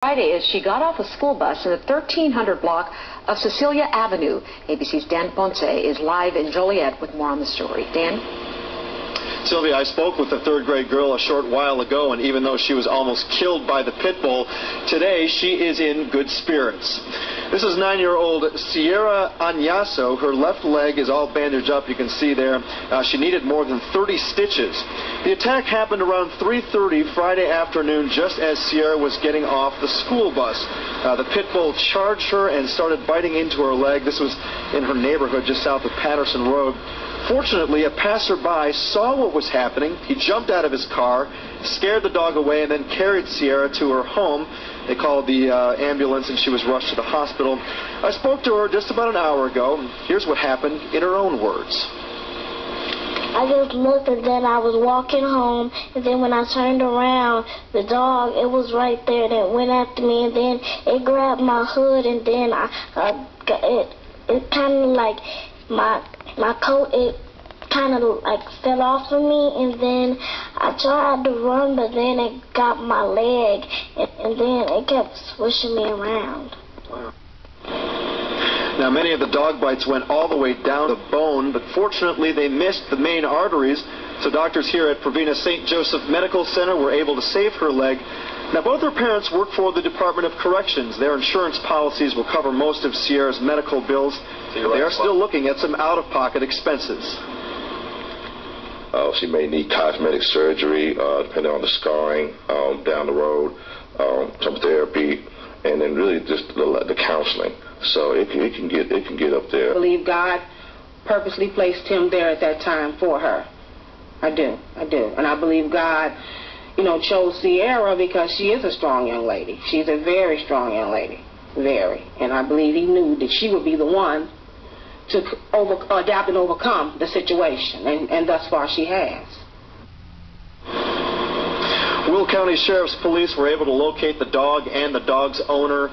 Friday as she got off a school bus in the 1300 block of Cecilia Avenue. ABC's Dan Ponce is live in Joliet with more on the story. Dan? Sylvia, I spoke with a third-grade girl a short while ago, and even though she was almost killed by the pit bull, today she is in good spirits. This is 9-year-old Cierra Anyaso. Her left leg is all bandaged up, you can see there. She needed more than 30 stitches. The attack happened around 3:30 Friday afternoon, just as Cierra was getting off the school bus. The pit bull charged her and started biting into her leg. This was in her neighborhood just south of Patterson Road. Fortunately, a passerby saw what was happening. He jumped out of his car, scared the dog away, and then carried Cierra to her home. They called the ambulance, and she was rushed to the hospital. I spoke to her just about an hour ago. Here's what happened in her own words. I just looked, and then I was walking home, and then when I turned around, the dog, it was right there, and it went after me, and then it grabbed my hood, and then it kind of like my coat, it kind of like fell off of me, and then I tried to run, but then it got my leg, and then it kept swishing me around. Wow. Now, many of the dog bites went all the way down the bone, but fortunately they missed the main arteries, so doctors here at Provena St. Joseph Medical Center were able to save her leg. Now, both her parents work for the Department of Corrections. Their insurance policies will cover most of Cierra's medical bills, but they are still looking at some out-of-pocket expenses. She may need cosmetic surgery, depending on the scarring down the road, some therapy, and then really just the counseling. So it can get up there. I believe God purposely placed him there at that time for her. I do. And I believe God, chose Cierra because she is a strong young lady. She's a very strong young lady. Very. And I believe he knew that she would be the one to adapt and overcome the situation. And thus far she has. Will County Sheriff's Police were able to locate the dog and the dog's owner.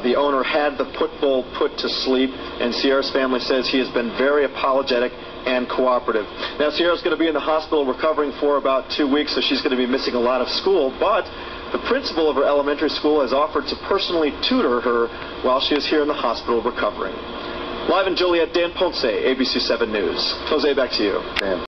The owner had the pit bull put to sleep, and Cierra's family says he has been very apologetic and cooperative. Now, Cierra's going to be in the hospital recovering for about 2 weeks, so she's going to be missing a lot of school, but the principal of her elementary school has offered to personally tutor her while she is here in the hospital recovering. Live in Joliet, Dan Ponce, ABC 7 News. Jose, back to you. Dan.